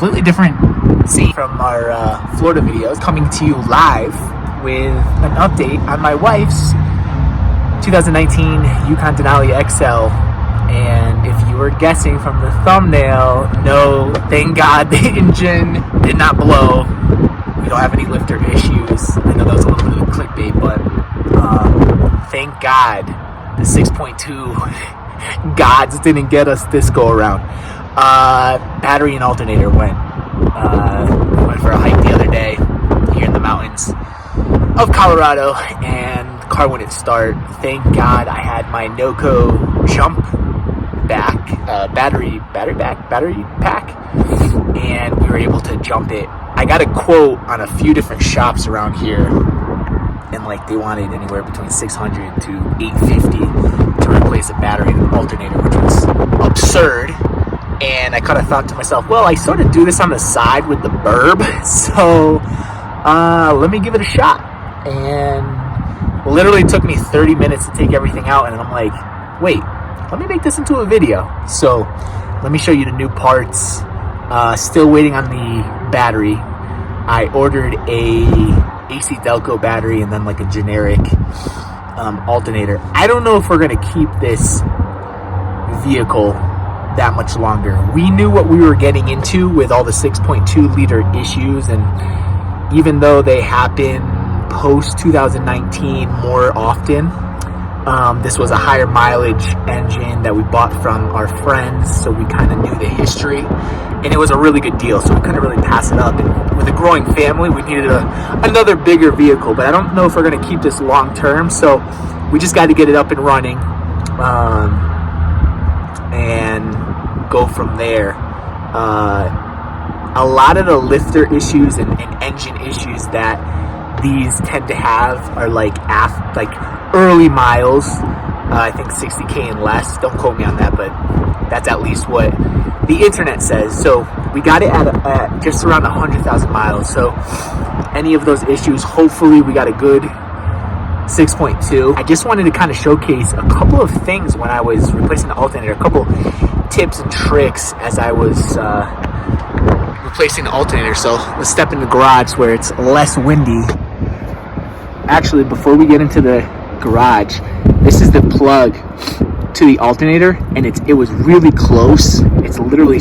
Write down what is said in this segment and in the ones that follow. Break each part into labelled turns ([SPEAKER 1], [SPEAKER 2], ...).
[SPEAKER 1] Completely different scene from our Florida videos, coming to you live with an update on my wife's 2019 Yukon Denali XL. And if you were guessing from the thumbnail, no, thank God the engine did not blow. We don't have any lifter issues. I know that was a little bit of clickbait, but thank God the 6.2 gods didn't get us this go around. Battery and alternator went. We went for a hike the other day here in the mountains of Colorado, and the car wouldn't start. Thank God I had my NOCO jump battery pack, and we were able to jump it. I got a quote on a few different shops around here, and like they wanted anywhere between $600 to $850 to replace a battery and an alternator, which was absurd. And I kind of thought to myself, well, I sort of do this on the side with the burb, so let me give it a shot. And literally took me 30 minutes to take everything out, and I'm like, wait, let me make this into a video. So let me show you the new parts. Still waiting on the battery. I ordered a AC Delco battery and then like a generic alternator. I don't know if we're gonna keep this vehicle that much longer. We knew what we were getting into with all the 6.2 liter issues, and even though they happen post 2019 more often, this was a higher mileage engine that we bought from our friends, so we kind of knew the history, and it was a really good deal, so we couldn't really pass it up. And with a growing family, we needed another bigger vehicle, but I don't know if we're going to keep this long term, so we just got to get it up and running and go from there. A lot of the lifter issues and engine issues that these tend to have are like early miles. I think 60K and less. Don't quote me on that, but that's at least what the internet says. So we got it at just around 100,000 miles. So any of those issues, hopefully we got a good 6.2. I just wanted to kind of showcase a couple of things when I was replacing the alternator, a couple tips and tricks as I was replacing the alternator. So let's step in the garage where it's less windy. Actually, before we get into the garage, this is the plug to the alternator, and it was really close. It was literally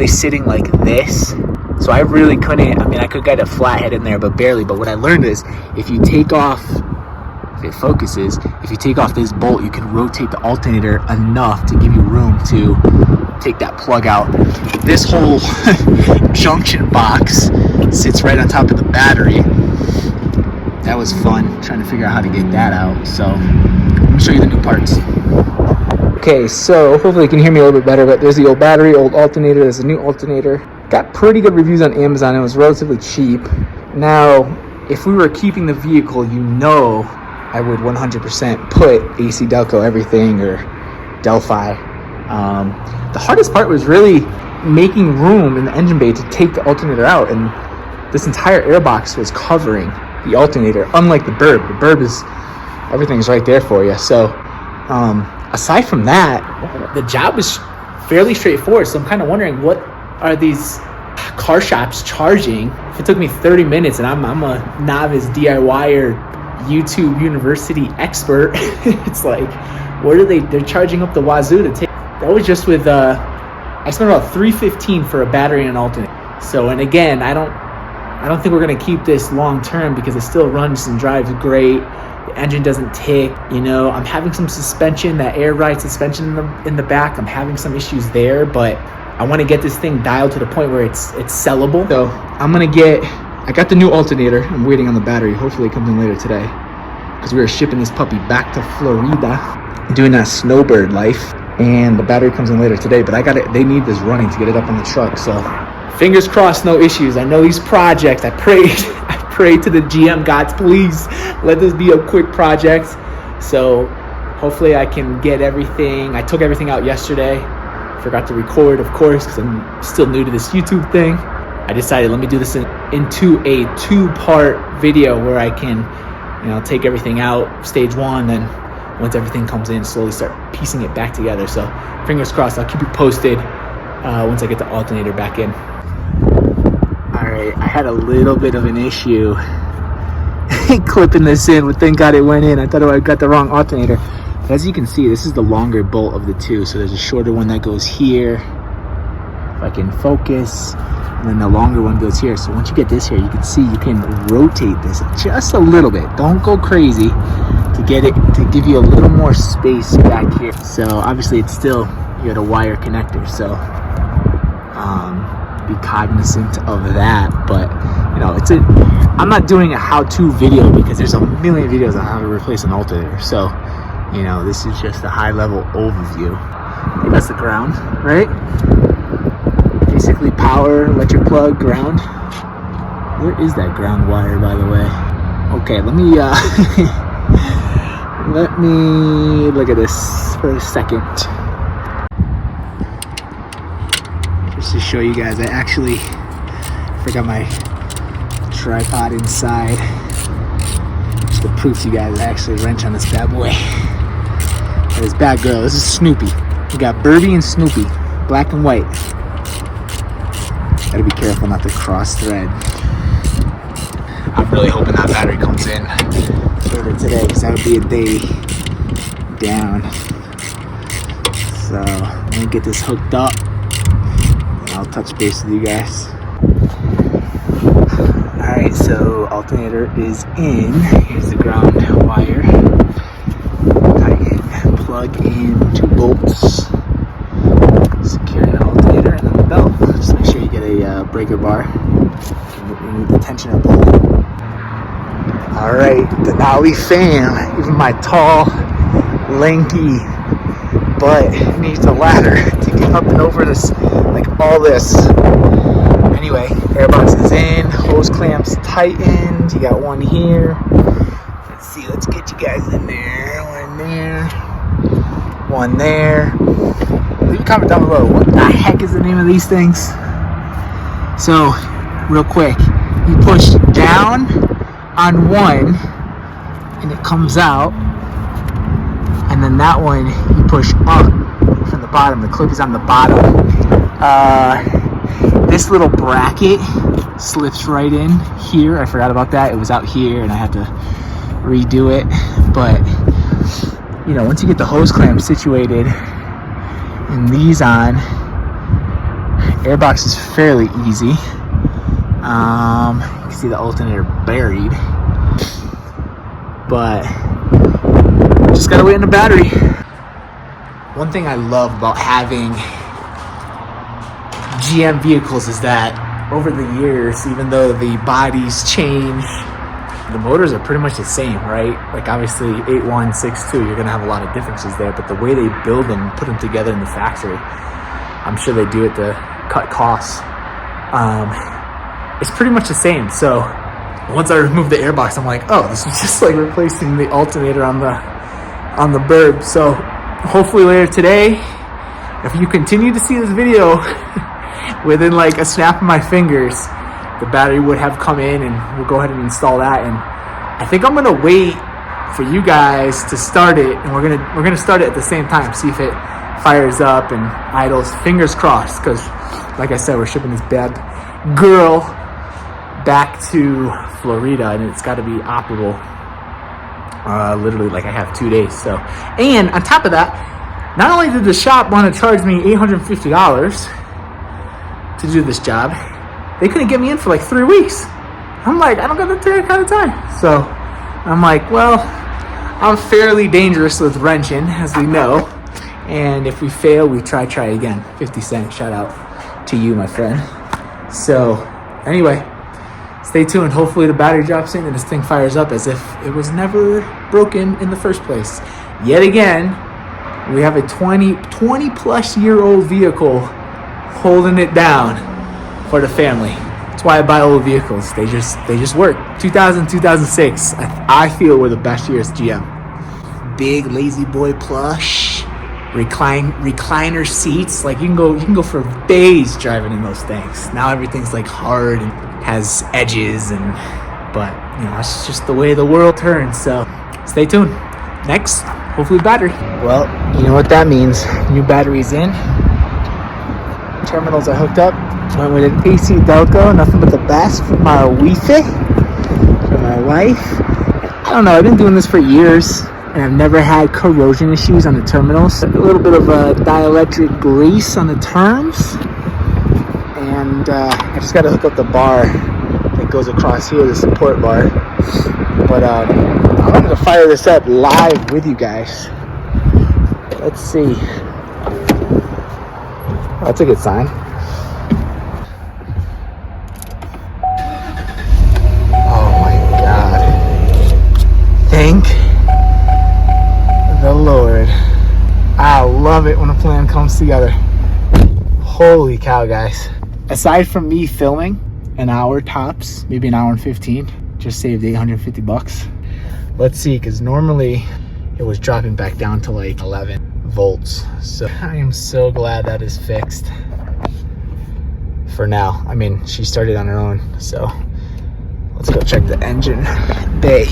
[SPEAKER 1] sitting like this, so I really couldn't. I mean, I could get a flathead in there, but barely. But what I learned is if you take off this bolt, you can rotate the alternator enough to give you room to take that plug out. This whole junction box sits right on top of the battery. That was fun, trying to figure out how to get that out. So let me show you the new parts. Okay, so hopefully you can hear me a little bit better, but there's the old battery, old alternator. There's a new alternator. Got pretty good reviews on Amazon. It was relatively cheap. Now, if we were keeping the vehicle, I would 100% put AC Delco everything or Delphi. The hardest part was really making room in the engine bay to take the alternator out, and this entire airbox was covering the alternator, unlike the burb. The burb is, everything's right there for you. So aside from that, the job is fairly straightforward. So I'm kind of wondering, what are these car shops charging? If it took me 30 minutes and I'm a novice DIYer, YouTube university expert, it's like, what are they're charging up the wazoo to take? That was just with I spent about $315 for a battery and an alternator. So, and again, I don't think we're gonna keep this long term because it still runs and drives great. The engine doesn't tick. I'm having some suspension, that air ride suspension in the back. I'm having some issues there, but I want to get this thing dialed to the point where it's sellable. So I got the new alternator. I'm waiting on the battery. Hopefully it comes in later today, because we are shipping this puppy back to Florida, doing that snowbird life, and the battery comes in later today. But they need this running to get it up on the truck. So fingers crossed, no issues. I know these projects, I prayed to the GM gods, please let this be a quick project. So hopefully I can get everything. I took everything out yesterday. Forgot to record, of course, because I'm still new to this YouTube thing. I decided, let me do this into a two-part video where I can, take everything out, stage one, then once everything comes in, slowly start piecing it back together. So fingers crossed, I'll keep you posted once I get the alternator back in. All right, I had a little bit of an issue clipping this in, but thank God it went in. I thought I got the wrong alternator. But as you can see, this is the longer bolt of the two. So there's a shorter one that goes here, if I can focus, and then the longer one goes here. So once you get this here, you can see you can rotate this just a little bit. Don't go crazy, to get it to give you a little more space back here. So obviously it's still, you got a wire connector, so be cognizant of that. But you know, I'm not doing a how-to video because there's a million videos on how to replace an alternator. So you know, this is just a high-level overview. I think that's the ground, right? Basically power, electric plug, ground. Where is that ground wire, by the way? Okay, let me let me look at this for a second. Just to show you guys, I actually forgot my tripod inside. Just to prove to you guys, I actually wrench on this bad boy. That is Bad Girl. This is Snoopy. We got Birdie and Snoopy, black and white. Gotta be careful not to cross thread. I'm really hoping that battery comes in later today, because that would be a day down. So let me get this hooked up, and I'll touch base with you guys. Alright, so alternator is in. Here's the ground wire. Tighten, plug in 2 bolts. Secure the alternator and then the belt. Just make sure you get a breaker bar. You need the tensioner pull. Alright, Denali fam. Even my tall, lanky butt needs a ladder to get up and over this, like all this. Anyway, airbox is in, hose clamps tightened. You got one here. Let's see, let's get you guys in there. One there. One there. Leave a comment down below. What the heck is the name of these things? So, real quick, you push down on one and it comes out, and then that one you push up from the bottom. The clip is on the bottom. This little bracket slips right in here. I forgot about that. It was out here and I had to redo it. But you know, once you get the hose clamp situated and these on, airbox is fairly easy. You can see the alternator buried, but just gotta wait on the battery. One thing I love about having GM vehicles is that over the years, even though the bodies change, the motors are pretty much the same, right? Like obviously 8.1, 6.2, you're gonna have a lot of differences there, but the way they build them, put them together in the factory, I'm sure they do it to cut costs. It's pretty much the same. So once I removed the airbox, I'm like, oh, this is just like replacing the alternator on the Burb. So hopefully later today, if you continue to see this video, within like a snap of my fingers, the battery would have come in, and we'll go ahead and install that. And I think I'm gonna wait for you guys to start it, and we're gonna start it at the same time, see if it fires up and idles. Fingers crossed, because like I said, we're shipping this bad girl back to Florida, and it's got to be operable. Literally, like I have 2 days. So, and on top of that, not only did the shop want to charge me $850 to do this job, they couldn't get me in for like 3 weeks. I'm like, I don't got that kind of time. So I'm like, well, I'm fairly dangerous with wrenching, as we know. And if we fail, we try again. 50 cent shout out to you, my friend. So anyway, stay tuned. Hopefully the battery drops in and this thing fires up as if it was never broken in the first place. Yet again, we have a 20 plus year old vehicle holding it down for the family. That's why I buy old vehicles. They just work. 2000, 2006, I feel were the best years GM. Big lazy boy plush, recliner seats. Like you can go for days driving in those things. Now everything's like hard and has edges, but you know, it's just the way the world turns. So stay tuned. Next, hopefully battery. Well, you know what that means. New battery's in. Terminals are hooked up. Went with an AC Delco, nothing but the best for my wifey, for my wife. I don't know, I've been doing this for years and I've never had corrosion issues on the terminals. A little bit of a dielectric grease on the terms, and I just got to hook up the bar that goes across here, the support bar. But I wanted to fire this up live with you guys. Let's see. Oh, that's a good sign. Oh my God. Thank the Lord. I love it when a plan comes together. Holy cow, guys. Aside from me filming an hour tops, maybe an hour and 15, just saved 850 bucks. Let's see, because normally it was dropping back down to like 11 volts. So I am so glad that is fixed for now. I mean, she started on her own, so let's go check the engine bay.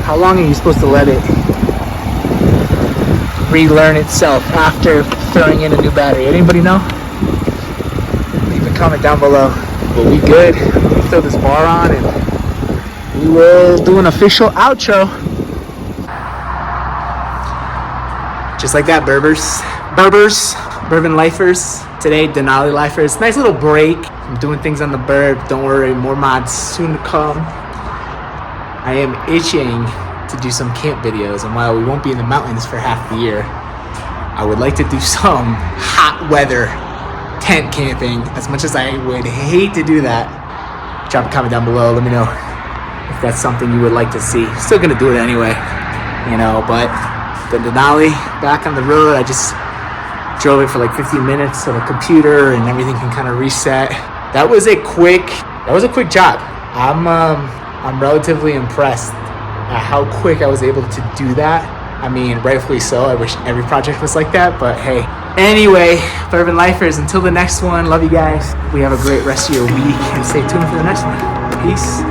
[SPEAKER 1] How long are you supposed to let it relearn itself after throwing in a new battery? Anybody know? Leave a comment down below. But we good. We throw this bar on and we will do an official outro. Just like that, Berbers, Bourbon lifers. Today, Denali lifers. Nice little break. I'm doing things on the Burb. Don't worry, more mods soon to come. I am itching to do some camp videos, and while we won't be in the mountains for half the year, I would like to do some hot weather tent camping. As much as I would hate to do that, drop a comment down below. Let me know if that's something you would like to see. Still gonna do it anyway, you know, but the Denali back on the road. I just drove it for like 15 minutes so the computer and everything can kind of reset. That was a quick job. I'm relatively impressed at how quick I was able to do that. I mean, rightfully so. I wish every project was like that, but hey. Anyway, Bourbon lifers, until the next one, love you guys. We have a great rest of your week and stay tuned for the next one. Peace.